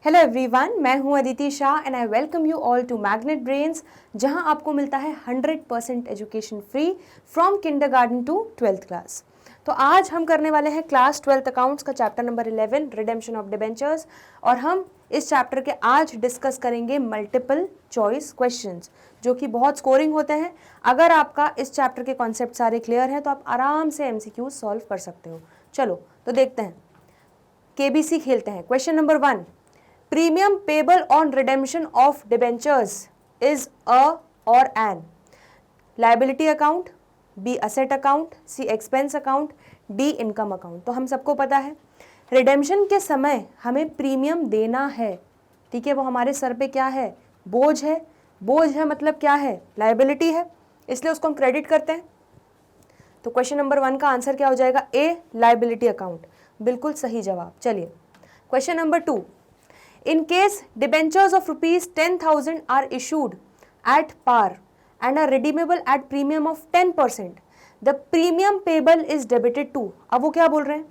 Hello everyone, मैं हूं Aditi Shah and I welcome you all to Magnet Brains, जहां आपको मिलता है 100% education free from kindergarten to 12th class. तो आज हम करने वाले हैं क्लास 12th अकाउंट्स का chapter number 11 redemption of debentures, और हम इस चैप्टर के आज डिस्कस करेंगे मल्टीपल चॉइस क्वेश्चंस, जो कि बहुत स्कोरिंग होते हैं। अगर आपका इस चैप्टर के कॉन्सेप्ट सारे क्लियर हैं तो आप आराम से MCQ सॉल्व कर सकते हो। चलो तो देखते हैं, KBC खेलते हैं। Question number 1, premium payable on redemption of debentures is a or an liability account, B asset account, C expense account, D income account। तो हम सबको पता है रिडेम्पशन के समय हमें प्रीमियम देना है, ठीक है। वो हमारे सर पे क्या है, बोझ है। बोझ है मतलब क्या है, लाइबिलिटी है, इसलिए उसको हम क्रेडिट करते हैं। तो क्वेश्चन नंबर 1 का आंसर क्या हो जाएगा, ए लाइबिलिटी अकाउंट, बिल्कुल सही जवाब। चलिए question number 2, in case debentures of rupees 10,000 are issued at par and are redeemable at premium of 10%, the premium payable is debited to। अब वो क्या बोल रहे हैं,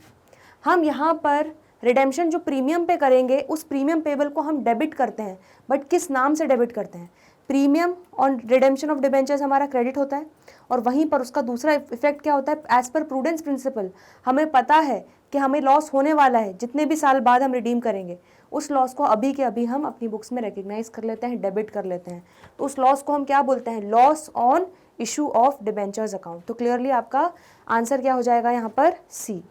हम यहाँ पर रिडेम्पशन जो प्रीमियम पे करेंगे उस प्रीमियम पेबल को हम डेबिट करते हैं, बट किस नाम से डेबिट करते हैं। Premium on redemption of debentures हमारा क्रेडिट होता है, और वहीं पर उसका दूसरा इफेक्ट क्या होता है, एज पर प्रूडेंस प्रिंसिपल हमें पता है कि हमें लॉस होने वाला है, जितने भी साल बाद हम रिडीम करेंगे उस लॉस को अभी के अभी हम अपनी बुक्स में रिकग्नाइज कर लेते हैं, डेबिट कर लेते हैं। तो उस लॉस को हम क्या बोलते हैं, loss on issue of debentures account. तो क्लियरली आपका आंसर क्या हो जाएगा यहाँ पर, सी,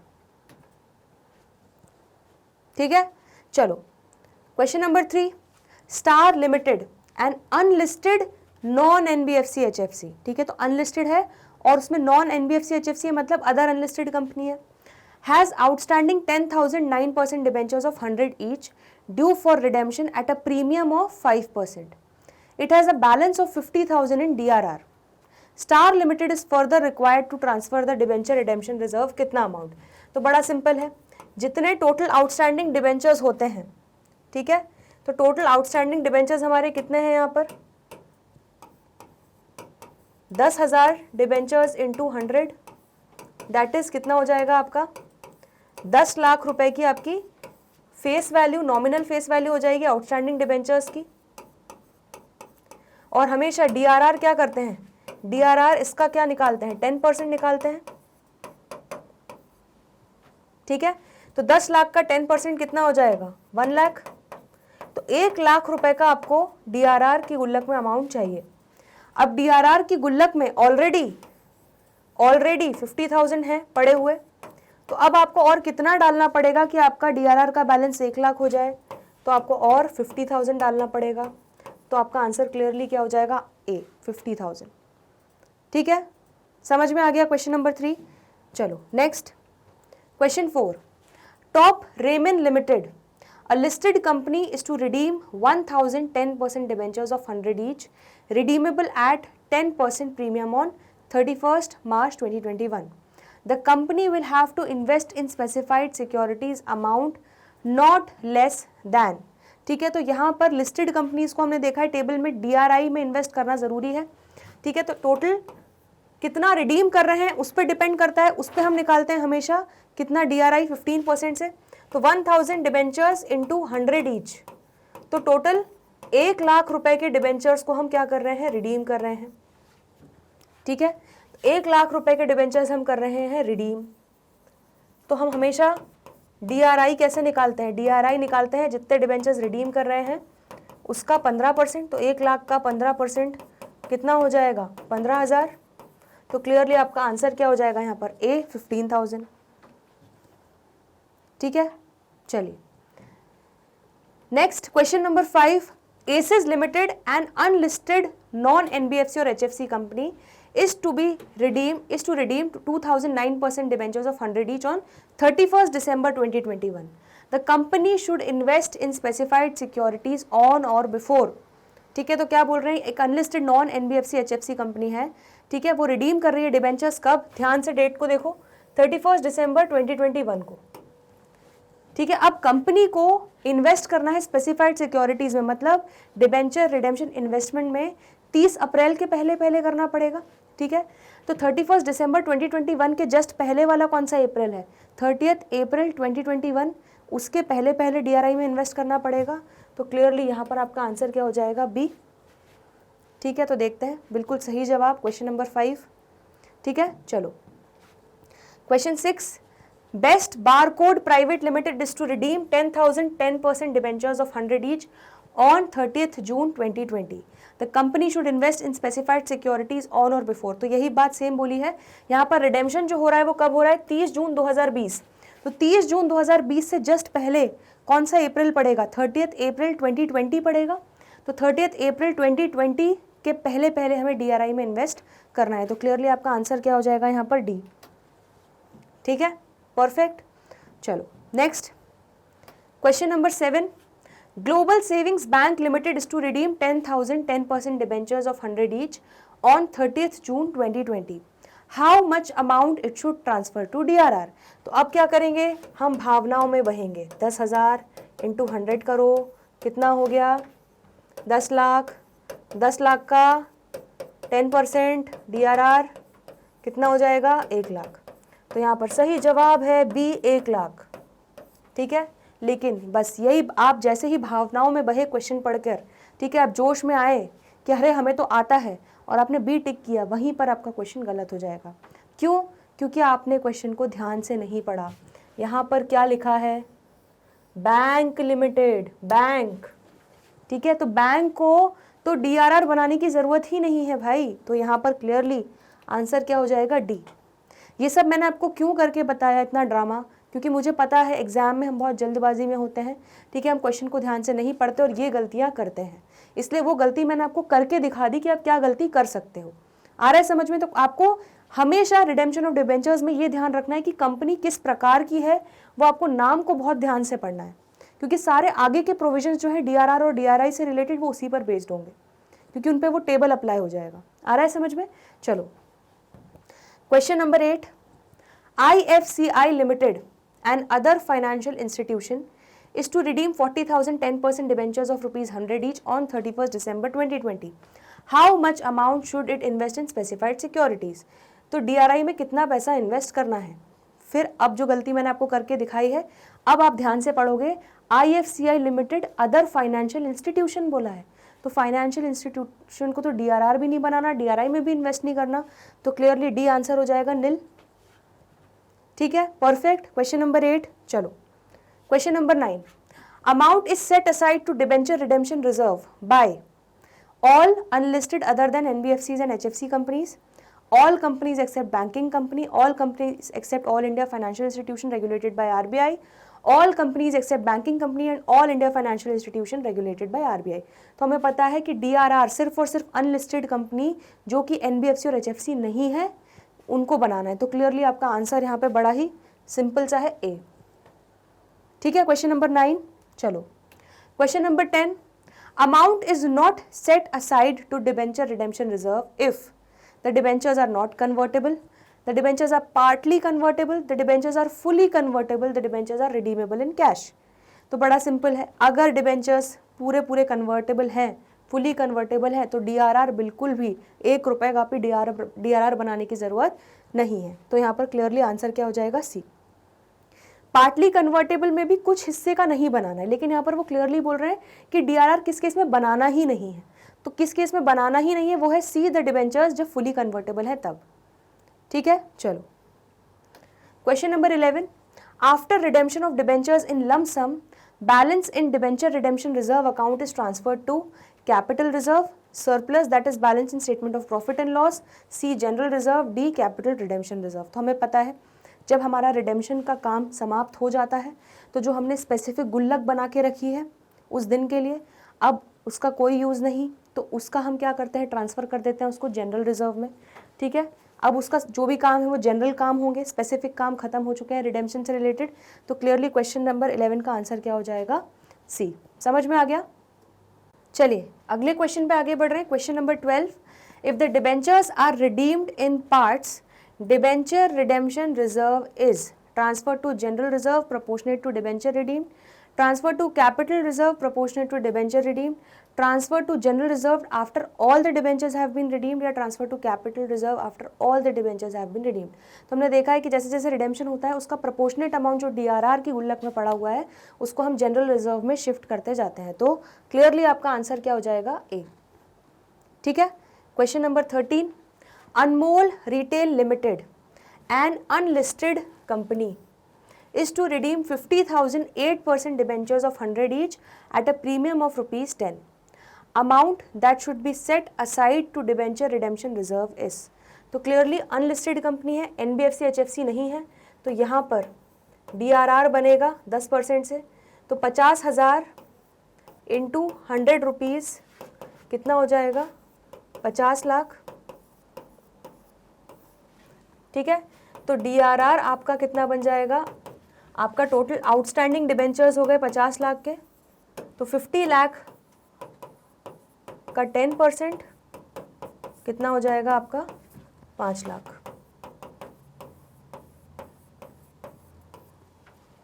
ठीक है। चलो question number 3, star limited and unlisted non NBFC HFC, ठीक है। तो अनलिस्टेड है और उसमें नॉन NBFC HFC है, मतलब अदर अनलिस्टेड कंपनी है। Has outstanding 10,000 9% debentures of 100 each due for redemption at a premium of 5%. It has a balance of 50,000 in DRR. Star Limited is further required to transfer the debenture redemption reserve. कितना amount, तो बड़ा simple है, जितने total outstanding debentures होते हैं, ठीक है। तो टोटल आउटस्टैंडिंग डिबेंचर्स हमारे कितने हैं यहाँ पर, 10,000 डिबेंचर्स इंटू 100, दैट इज कितना हो जाएगा आपका, 10 लाख रुपए की आपकी face value, nominal face value हो जाएगी आउटस्टैंडिंग डिबेंचर्स की। और हमेशा DRR क्या करते हैं, DRR इसका क्या निकालते हैं, 10% निकालते हैं, ठीक है। तो 10 लाख का 10% कितना हो जाएगा, 1 लाख। तो 1 लाख रुपए का आपको DRR की गुल्लक में अमाउंट चाहिए। अब DRR की गुल्लक में ऑलरेडी 50,000 है पड़े हुए, तो अब आपको और कितना डालना पड़ेगा कि आपका DRR का बैलेंस 1 लाख हो जाए, तो आपको और 50,000 डालना पड़ेगा। तो आपका आंसर क्लियरली क्या हो जाएगा, ए 50,000, ठीक है। समझ में आ गया क्वेश्चन नंबर 3। चलो next question 4, top Ramon limited a listed company is to redeem 1,000 10% debentures of 100 each, redeemable at 10% premium on 31st March 2021. The company will have to invest in specified securities amount not less than, ठीक है। तो यहाँ पर listed companies को हमने देखा है table में DRI में इन्वेस्ट करना ज़रूरी है, ठीक है। तो टोटल कितना रिडीम कर रहे हैं उस पर डिपेंड करता है, उस पर हम निकालते हैं हमेशा कितना DRI 15% से। तो 1,000 डिबेंचर्स इंटू 100 ईच, तो टोटल 1 लाख रुपए के डिबेंचर्स को हम क्या कर रहे हैं, रिडीम कर रहे हैं, ठीक है। 1 लाख रुपए के डिबेंचर्स हम कर रहे हैं रिडीम। तो हम हमेशा DRI कैसे निकालते हैं, DRI निकालते हैं जितने डिबेंचर्स रिडीम कर रहे हैं उसका 15%। तो 1 लाख का 15% कितना हो जाएगा, 15,000। तो क्लियरली आपका आंसर क्या हो जाएगा यहाँ पर, ए 15,000, ठीक है। चलिए नेक्स्ट क्वेश्चन नंबर 5, एसिस limited and unlisted non NBFC और HFC company is to redeem 2,009% debentures of 100 each on 31st December 2021. The company should invest in specified securities on or before, ठीक है। तो क्या बोल रहे हैं, एक unlisted non NBFC HFC company है, ठीक है। वो रिडीम कर रही है डिबेंचर्स कब, ध्यान से डेट को देखो, 31 दिसंबर 2021 को, ठीक है। अब कंपनी को इन्वेस्ट करना है स्पेसिफाइड सिक्योरिटीज में, मतलब डिबेंचर रिडेम्पशन इन्वेस्टमेंट में 30 अप्रैल के पहले करना पड़ेगा, ठीक है। तो 31 दिसंबर 2021 के जस्ट पहले वाला कौन सा अप्रैल है, 30th अप्रैल 2021, उसके पहले पहले DRI में इन्वेस्ट करना पड़ेगा। तो क्लियरली यहाँ पर आपका आंसर क्या हो जाएगा, बी। ठीक है, तो देखते हैं, बिल्कुल सही जवाब क्वेश्चन नंबर 5। ठीक है, चलो question 6, Best Barcode Private Limited is to redeem 10,000 10% debentures of 100 each on 30th June 2020। The company should invest in specified securities on or before. तो यही बात सेम बोली है यहाँ पर। रिडेम्पशन जो हो रहा है वो कब हो रहा है, 30 जून 2020। तो 30 जून 2020 से जस्ट पहले कौन सा अप्रैल पड़ेगा, 30th अप्रैल 2020 पड़ेगा। तो 30th अप्रैल 2020 के पहले पहले हमें DRI में इन्वेस्ट करना है। तो क्लियरली आपका आंसर क्या हो जाएगा यहाँ पर, डी। ठीक है, परफेक्ट। चलो next question number 7, Global Savings Bank Limited is to redeem 10,000 10% debentures of 100 each on 30th June 2020। How much amount it should transfer to DRR। तो अब क्या करेंगे, हम भावनाओं में बहेंगे। 10,000 इंटू 100 करो, कितना हो गया, 10 लाख। 10 लाख का 10% DRR कितना हो जाएगा, 1 लाख। तो यहाँ पर सही जवाब है बी, 1 लाख। ठीक है, लेकिन बस यही, आप जैसे ही भावनाओं में बहे क्वेश्चन पढ़कर, ठीक है, आप जोश में आए कि अरे हमें तो आता है और आपने बी टिक किया, वहीं पर आपका क्वेश्चन गलत हो जाएगा। क्यों, क्योंकि आपने क्वेश्चन को ध्यान से नहीं पढ़ा। यहाँ पर क्या लिखा है, बैंक लिमिटेड, बैंक। ठीक है, तो बैंक को तो DRR बनाने की ज़रूरत ही नहीं है भाई। तो यहाँ पर क्लियरली आंसर क्या हो जाएगा, डी। ये सब मैंने आपको क्यों करके बताया इतना ड्रामा, क्योंकि मुझे पता है एग्जाम में हम बहुत जल्दबाजी में होते हैं। ठीक है, हम क्वेश्चन को ध्यान से नहीं पढ़ते और ये गलतियाँ करते हैं। इसलिए वो गलती मैंने आपको करके दिखा दी कि आप क्या गलती कर सकते हो। आ रहा है समझ में। तो आपको हमेशा रिडेम्पशन ऑफ डिबेंचर्स में ये ध्यान रखना है कि कंपनी किस प्रकार की है, वो आपको नाम को बहुत ध्यान से पढ़ना है, क्योंकि सारे आगे के प्रोविजंस जो है DRR और DRI से रिलेटेड वो उसी पर बेस्ड होंगे, क्योंकि उन पे वो टेबल अप्लाई हो जाएगा। आ रहा है समझ में। चलो question number 8, IFCI limited and other financial institution is to redeem 40,000 10% debentures of ₹100 each on 31st December 2020. How much amount should it invest in specified securities? तो DRI में कितना पैसा इन्वेस्ट करना है। फिर अब जो गलती मैंने आपको करके दिखाई है, अब आप ध्यान से पढ़ोगे। IFCI limited other financial institution बोला है, तो फाइनेंशियल इंस्टीट्यूशन को तो DRR भी नहीं बनाना, DRI में भी इन्वेस्ट नहीं करना। तो क्लियरली डी आंसर हो जाएगा, निल। ठीक है, परफेक्ट। Question number 8। चलो question number 9, amount is set aside to debenture redemption reserve by all unlisted other than NBFCs and HFC companies, all companies except banking company, all companies except all India financial institution regulated by RBI, all companies except banking company and all India financial institution regulated by RBI। तो हमें पता है कि DRR सिर्फ और सिर्फ unlisted company जो कि NBFC और HFC नहीं है उनको बनाना है। तो क्लियरली आपका आंसर यहाँ पे बड़ा ही सिंपल सा है, ए। ठीक है, क्वेश्चन नंबर 9। चलो question number 10, amount is not set aside to debenture redemption reserve if the debentures are not convertible, the debentures are partly convertible, the debentures are fully convertible, the debentures are redeemable in cash. तो बड़ा simple है, अगर debentures पूरे पूरे convertible हैं, fully convertible है, तो DRR बिल्कुल भी 1 रुपए का भी DRR बनाने की ज़रूरत नहीं है। तो यहाँ पर क्लियरली आंसर क्या हो जाएगा, सी। पार्टली कन्वर्टेबल में भी कुछ हिस्से का नहीं बनाना है, लेकिन यहाँ पर वो क्लियरली बोल रहे हैं कि DRR किस केस में बनाना ही नहीं है। तो किस केस में बनाना ही नहीं है, वो है सी, द डिबेंचर्स, जब फुली कन्वर्टेबल है तब। ठीक है, चलो question number 11, after redemption of debentures in lump sum, balance in debenture redemption reserve account is transferred to capital reserve, surplus that is balance in statement of profit and loss, C general reserve, D capital redemption reserve. तो हमें पता है जब हमारा redemption का काम समाप्त हो जाता है तो जो हमने स्पेसिफिक गुल्लक बना के रखी है उस दिन के लिए, अब उसका कोई यूज़ नहीं, तो उसका हम क्या करते हैं, ट्रांसफ़र कर देते हैं उसको जनरल रिजर्व में। ठीक है, अब उसका जो भी काम है वो जनरल काम होंगे, स्पेसिफिक काम खत्म हो चुके हैं रिडेम्पशन से रिलेटेड। तो क्लियरली क्वेश्चन नंबर 11 का आंसर क्या हो जाएगा, सी। समझ में आ गया। चलिए अगले क्वेश्चन पे आगे बढ़ रहे हैं। Question number 12, if the debentures are redeemed in parts, debenture redemption reserve is transfer to general reserve proportionate to debenture redeemed, transfer to capital reserve proportional to debenture redeem, transfer to general reserve after all the debentures have been redeemed, या transfer to capital reserve after all the debentures have been redeemed. तो हमने देखा है कि जैसे जैसे redemption होता है उसका प्रोपोर्शनेट अमाउंट जो डीआरआर की गुल्लक में पड़ा हुआ है उसको हम जनरल रिजर्व में शिफ्ट करते जाते हैं। तो क्लियरली आपका आंसर क्या हो जाएगा? ए। ठीक है। Question number 13, Anmol Retail Limited an unlisted company is to redeem 50,000 8% debentures of 100 each at a premium of rupees 10. Amount that should be set aside to debenture redemption reserve is. तो clearly unlisted company है, NBFC HFC नहीं है, तो यहाँ पर DRR बनेगा 10% से, तो 50,000 इंटू 100 रुपीज़ कितना हो जाएगा? 50 लाख। ठीक है, तो डीआरआर आपका कितना बन जाएगा? आपका टोटल आउटस्टैंडिंग डिबेंचर्स हो गए 50 लाख के, तो 50 लाख का 10% कितना हो जाएगा आपका? 5 लाख।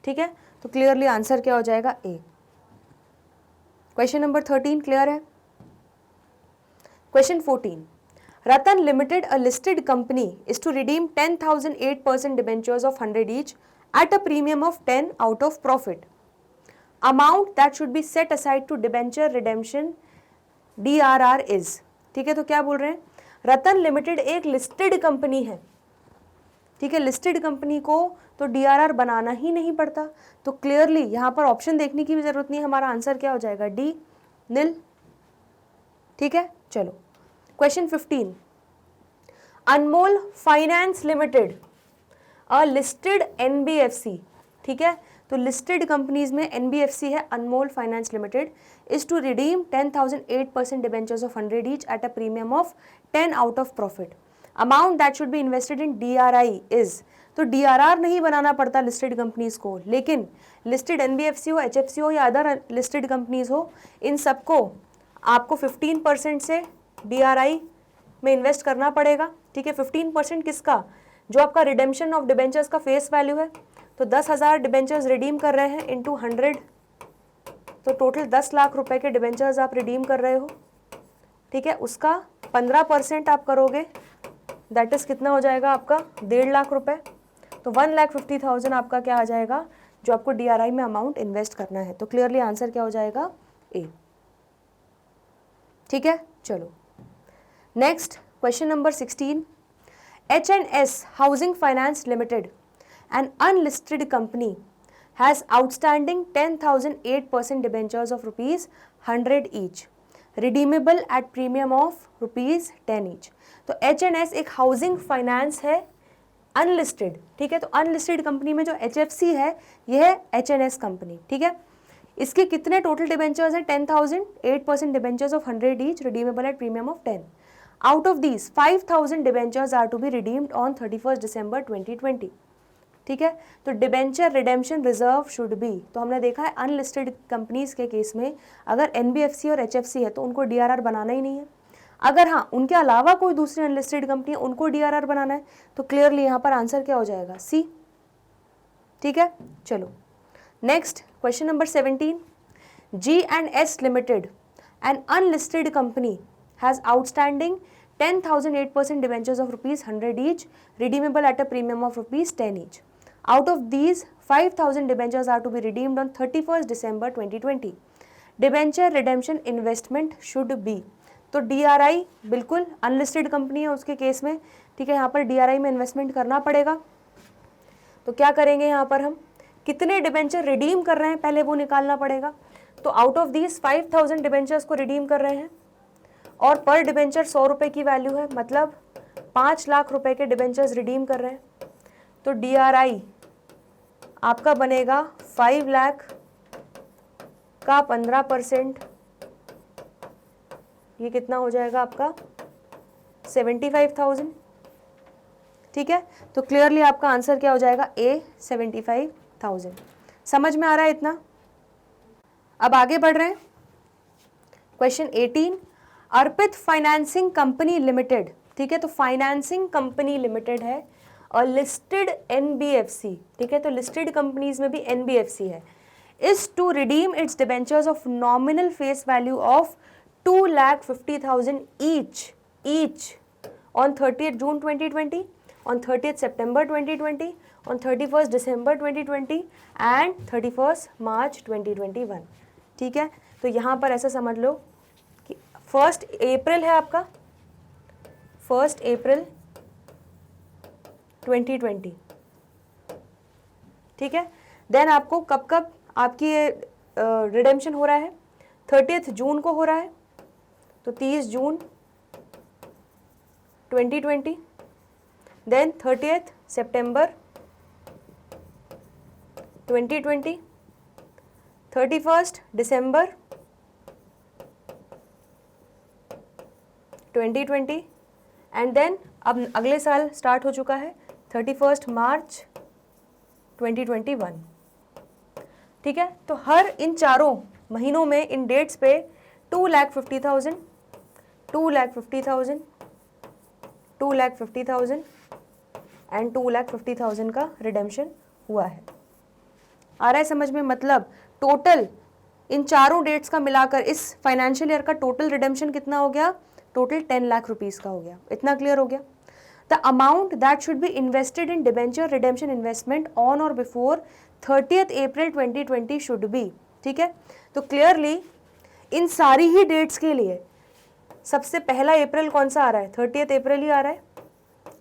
ठीक है, तो क्लियरली आंसर क्या हो जाएगा? ए। क्वेश्चन नंबर 13 क्लियर है। Question 14, Ratan Limited, a listed company, is to redeem 10,000 8% debentures of 100 each at a premium of 10 out of profit. Amount that should be set aside to debenture redemption DRR is. ठीक है, तो क्या बोल रहे हैं? रतन limited एक listed company है। ठीक है, लिस्टेड कंपनी को तो डीआरआर बनाना ही नहीं पड़ता, तो क्लियरली यहाँ पर ऑप्शन देखने की भी जरूरत नहीं है, हमारा आंसर क्या हो जाएगा? D, nil. ठीक है, चलो question 15, Anmol finance limited a listed NBFC. ठीक है, तो लिस्टेड कंपनीज में एनबीएफसी है Anmol finance limited, is to redeem 10,000 8% debentures of 100 each at a premium of 10 out of profit. Amount that should be invested in DRI is. तो DRR नहीं बनाना पड़ता listed companies को, लेकिन लिस्टेड एनबीएफसी हो, HFC हो या अदर लिस्टेड कंपनीज हो, इन सबको आपको 15% से डीआरआई में इन्वेस्ट करना पड़ेगा। ठीक है, 15% किसका? जो आपका रिडेम्पशन ऑफ डिबेंचर्स का फेस वैल्यू है, तो 10,000 डिबेंचर्स रिडीम कर रहे हैं इंटू 100, तो टोटल 10 लाख रुपए के डिबेंचर्स आप रिडीम कर रहे हो। ठीक है, उसका 15% आप करोगे, दैट इज कितना हो जाएगा आपका? 1.5 लाख रुपए, तो 1,50,000 आपका क्या आ जाएगा जो आपको डीआरआई में अमाउंट इन्वेस्ट करना है। तो क्लियरली आंसर क्या हो जाएगा? ए। ठीक है, चलो next question number 16, H&S Housing Finance Limited, an unlisted company, has outstanding 10,000 8% debentures of rupees 100 each, redeemable at premium of rupees 10 each. तो H&S एक हाउसिंग फाइनेंस है अनलिस्टेड। ठीक है, तो अनलिस्टेड कंपनी में जो HFC है यह है H&S कंपनी। ठीक है, इसके कितने टोटल डिबेंचर्स हैं? 10,000 8% debentures of 100 each, redeemable at premium of 10. Out of these 5,000 debentures are to be redeemed on 31st December 2020. ठीक है, तो debenture redemption reserve should be, तो हमने देखा है अनलिस्टेड कंपनीज के केस में अगर एनबीएफसी और एचएफसी है तो उनको डीआरआर बनाना ही नहीं है। अगर हाँ उनके अलावा कोई दूसरी अनलिस्टेड कंपनी है उनको डीआरआर बनाना है, तो क्लियरली यहाँ पर आंसर क्या हो जाएगा? सी। ठीक है, चलो next question number 17, G&S Limited, an unlisted company, has outstanding 10,000 8% debentures of rupees 100 each, redeemable at a premium of rupees 10 each. Out of these 5,000 debentures are to be redeemed on 31st December 2020. Debenture redemption investment should be. तो DRI बिल्कुल unlisted company है उसके case में। ठीक है, यहाँ पर DRI में इन्वेस्टमेंट करना पड़ेगा, तो क्या करेंगे यहाँ पर हम कितने डिबेंचर रिडीम कर रहे हैं पहले वो निकालना पड़ेगा। तो आउट ऑफ दीज 5,000 डिबेंचर्स को रिडीम कर रहे हैं और पर डिबेंचर 100 रुपये की वैल्यू है, मतलब 5 लाख रुपए के डिबेंचर्स रिडीम कर रहे हैं, तो DRI आपका बनेगा 5 लाख का 15%, ये कितना हो जाएगा आपका? 75,000। ठीक है, तो क्लियरली आपका आंसर क्या हो जाएगा? ए, 75,000। समझ में आ रहा है इतना? अब आगे बढ़ रहे हैं। क्वेश्चन 18, अर्पित फाइनेंसिंग कंपनी लिमिटेड। ठीक है, तो फाइनेंसिंग कंपनी लिमिटेड है और लिस्टेड एनबीएफसी। ठीक है, तो लिस्टेड कंपनीज में भी एनबीएफसी है। is to redeem its debentures of nominal face value of 2,50,000 each on 30th June 2020, on 30th September 2020, on 31st December 2020 and 31st March 2021. ठीक है, तो यहाँ पर ऐसा समझ लो कि 1 अप्रैल है आपका, 1 अप्रैल 2020, ठीक है। देन आपको कब कब आपकी रिडेम्पशन हो रहा है, 30th जून को हो रहा है, तो 30 जून 2020, देन 30th सितंबर 2020, 31st दिसंबर 2020 एंड देन अब अगले साल स्टार्ट हो चुका है 31st मार्च 2021, ठीक है। तो हर इन चारों महीनों में इन डेट्स पे 2,50,000, 2,50,000, 2,50,000 एंड 2,50,000 का रिडेम्पशन हुआ है। आ रहा है समझ में? मतलब टोटल इन चारों डेट्स का मिलाकर इस फाइनेंशियल ईयर का टोटल रिडेम्पशन कितना हो गया? टोटल 10 लाख रुपीस का हो गया। इतना क्लियर हो गया? The amount that should be invested in debenture redemption investment on or before 30th April 2020 should be, ठीक है। तो क्लियरली इन सारी ही डेट्स के लिए सबसे पहला अप्रैल कौन सा आ रहा है? 30th अप्रैल ही आ रहा है।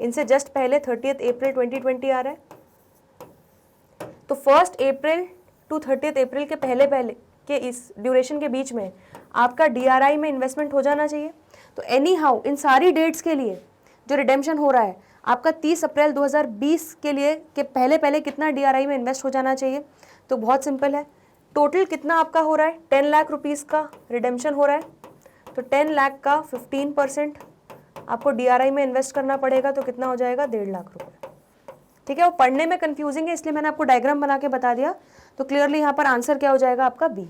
इनसे जस्ट पहले 30th अप्रैल 2020 आ रहा है। तो 1 अप्रैल टू 30th अप्रैल के पहले के इस ड्यूरेशन के बीच में आपका DRI में इन्वेस्टमेंट हो जाना चाहिए। तो एनी हाउ इन सारी डेट्स के लिए जो रिडेम्पशन हो रहा है आपका 30 अप्रैल 2020 के लिए के पहले कितना DRI में इन्वेस्ट हो जाना चाहिए? तो बहुत सिंपल है, टोटल कितना आपका हो रहा है? 10 लाख रुपीस का रिडेम्पशन हो रहा है, तो 10 लाख का 15% आपको DRI में इन्वेस्ट करना पड़ेगा, तो कितना हो जाएगा? 1.5 लाख रुपए, ठीक है। वो पढ़ने में कंफ्यूजिंग है इसलिए मैंने आपको डायग्राम बना के बता दिया। तो क्लियरली यहाँ पर आंसर क्या हो जाएगा आपका? बी,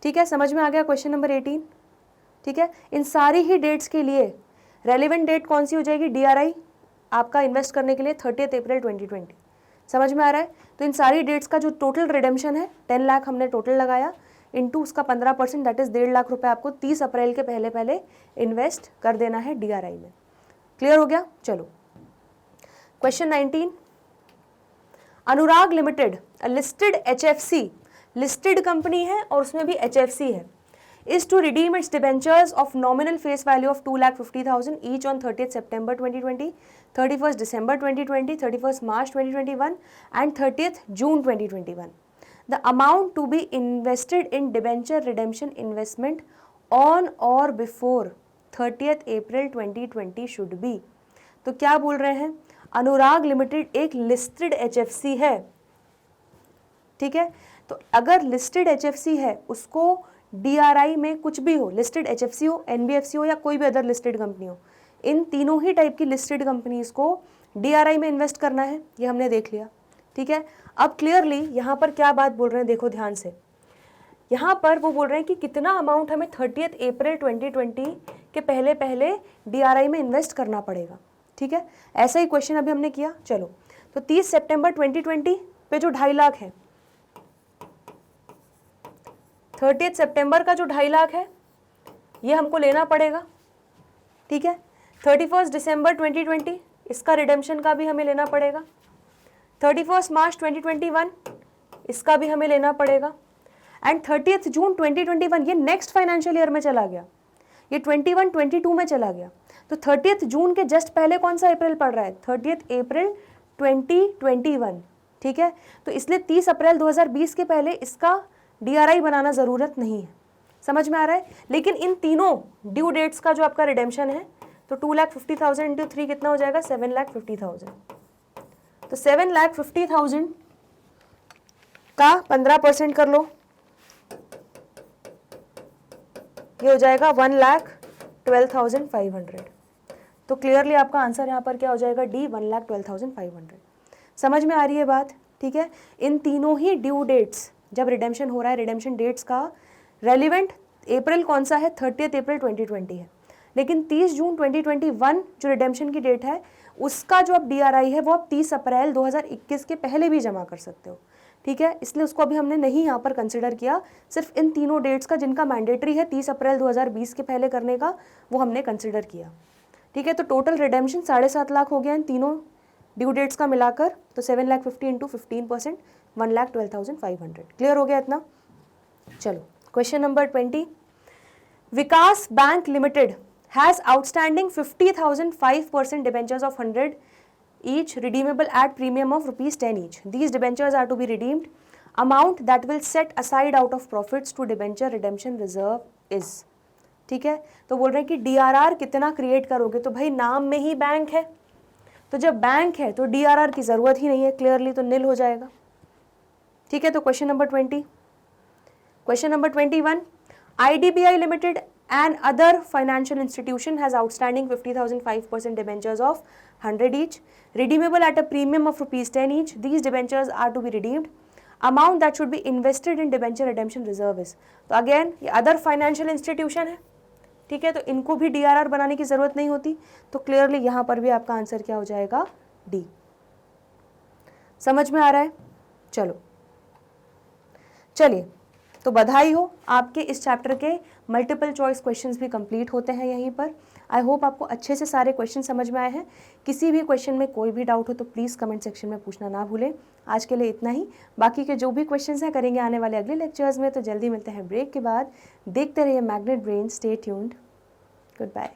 ठीक है। समझ में आ गया क्वेश्चन नंबर 18, ठीक है। इन सारी ही डेट्स के लिए रेलिवेंट डेट कौन सी हो जाएगी? DRI आपका इन्वेस्ट करने के लिए 30th अप्रैल 2020। समझ में आ रहा है? तो इन सारी डेट्स का जो टोटल रिडेम्पशन है 10 लाख हमने टोटल लगाया, इनटू उसका 15% दैट इज 1.5 लाख रुपए आपको 30 अप्रैल के पहले इन्वेस्ट कर देना है DRI में। क्लियर हो गया? चलो question 19, Anurag limited listed HFC, listed company है और उसमें भी HFC है, is to redeem its debentures of nominal face value of 2,50,000 each on 30th September 2020, 31st December 2020, 31st March 2021 and 30th June 2021. The amount to be invested in debenture redemption investment on or before 30th April 2020 should be. तो क्या बोल रहे हैं? अनुराग limited एक listed HFC है, ठीक है। तो अगर लिस्टेड HFC है उसको DRI में कुछ भी हो, लिस्टेड HFC हो, NBFC हो या कोई भी अदर लिस्टेड कंपनी हो, इन तीनों ही टाइप की लिस्टेड कंपनीज को DRI में इन्वेस्ट करना है, ये हमने देख लिया, ठीक है। अब क्लियरली यहाँ पर क्या बात बोल रहे हैं देखो ध्यान से, यहाँ पर वो बोल रहे हैं कि कितना अमाउंट हमें 30th अप्रैल 2020 के पहले DRI में इन्वेस्ट करना पड़ेगा, ठीक है। ऐसा ही क्वेश्चन अभी हमने किया। चलो तो 30 सितंबर 2020 पे जो 2.5 लाख है, 30 सितंबर का जो 2.5 लाख है ये हमको लेना पड़ेगा, ठीक है। 31 दिसंबर 2020 इसका रिडेम्पशन का भी हमें लेना पड़ेगा, 31 मार्च 2021 इसका भी हमें लेना पड़ेगा एंड 30 जून 2021 ये नेक्स्ट फाइनेंशियल ईयर में चला गया, ये 21-22 में चला गया। तो 30 जून के जस्ट पहले कौन सा अप्रैल पड़ रहा है? 30 अप्रैल 2021, ठीक है। तो इसलिए 30 अप्रैल 2020 के पहले इसका DRI बनाना ज़रूरत नहीं है। समझ में आ रहा है? लेकिन इन तीनों ड्यू डेट्स का जो आपका रिडेम्पशन है तो 2,50,000 इंटू 3 कितना हो जाएगा? 7,50,000। तो 7,50,000 का 15% कर लो, ये हो जाएगा 1,12,500। तो क्लियरली आपका आंसर यहाँ पर क्या हो जाएगा? D, 1,12,500। समझ में आ रही है बात? ठीक है। इन तीनों ही ड्यू डेट्स जब रिडेम्पशन हो रहा है, रिडेम्पशन डेट्स का रेलिवेंट अप्रैल कौन सा है? 30 अप्रैल 2020 है, लेकिन 30 जून 2021 जो रिडेम्पशन की डेट है उसका जो अब DRI है वो आप 30 अप्रैल 2021 के पहले भी जमा कर सकते हो, ठीक है, इसलिए उसको अभी हमने नहीं यहाँ पर कंसिडर किया, सिर्फ इन तीनों डेट्स का जिनका मैंडेटरी है 30 अप्रैल 2020 के पहले करने का, वो हमने कंसिडर किया। ठीक है, तो टोटल रिडेम्पशन 7.5 लाख हो गया इन तीनों ड्यू डेट्स का मिलाकर, तो 7,50,000 इंटू 15%, 1,12,500। क्लियर हो गया इतना? चलो question number 20, Vikas bank limited has outstanding 50,000 5% debentures of 100 each redeemable at premium of ₹10 each. These debentures are to be redeemed. Amount that will set aside out of profits to debenture redemption reserve is. ठीक है, तो बोल रहे हैं कि DRR कितना create करोगे, तो भाई नाम में ही बैंक है, तो जब बैंक है तो DRR की ज़रूरत ही नहीं है, क्लियरली तो नील हो जाएगा। ठीक है, तो question number 20, question number 21, IDBI Limited and other financial institution has outstanding 50,000 5% debentures of 100 each, redeemable at a premium of ₹10 each. These debentures are to be redeemed. Amount that should be invested in debenture redemption reserve is. तो again ये other financial institution है, ठीक है, तो इनको भी DRR बनाने की ज़रूरत नहीं होती, तो क्लियरली यहाँ पर भी आपका आंसर क्या हो जाएगा? डी। समझ में आ रहा है? चलो चलिए, तो बधाई हो, आपके इस चैप्टर के मल्टीपल चॉइस क्वेश्चंस भी कंप्लीट होते हैं यहीं पर। आई होप आपको अच्छे से सारे क्वेश्चन समझ में आए हैं। किसी भी क्वेश्चन में कोई भी डाउट हो तो प्लीज़ कमेंट सेक्शन में पूछना ना भूलें। आज के लिए इतना ही, बाकी के जो भी क्वेश्चंस हैं करेंगे आने वाले अगले लेक्चर्स में। तो जल्दी मिलते हैं ब्रेक के बाद। देखते रहिए Magnet Brain, stay tuned, good bye.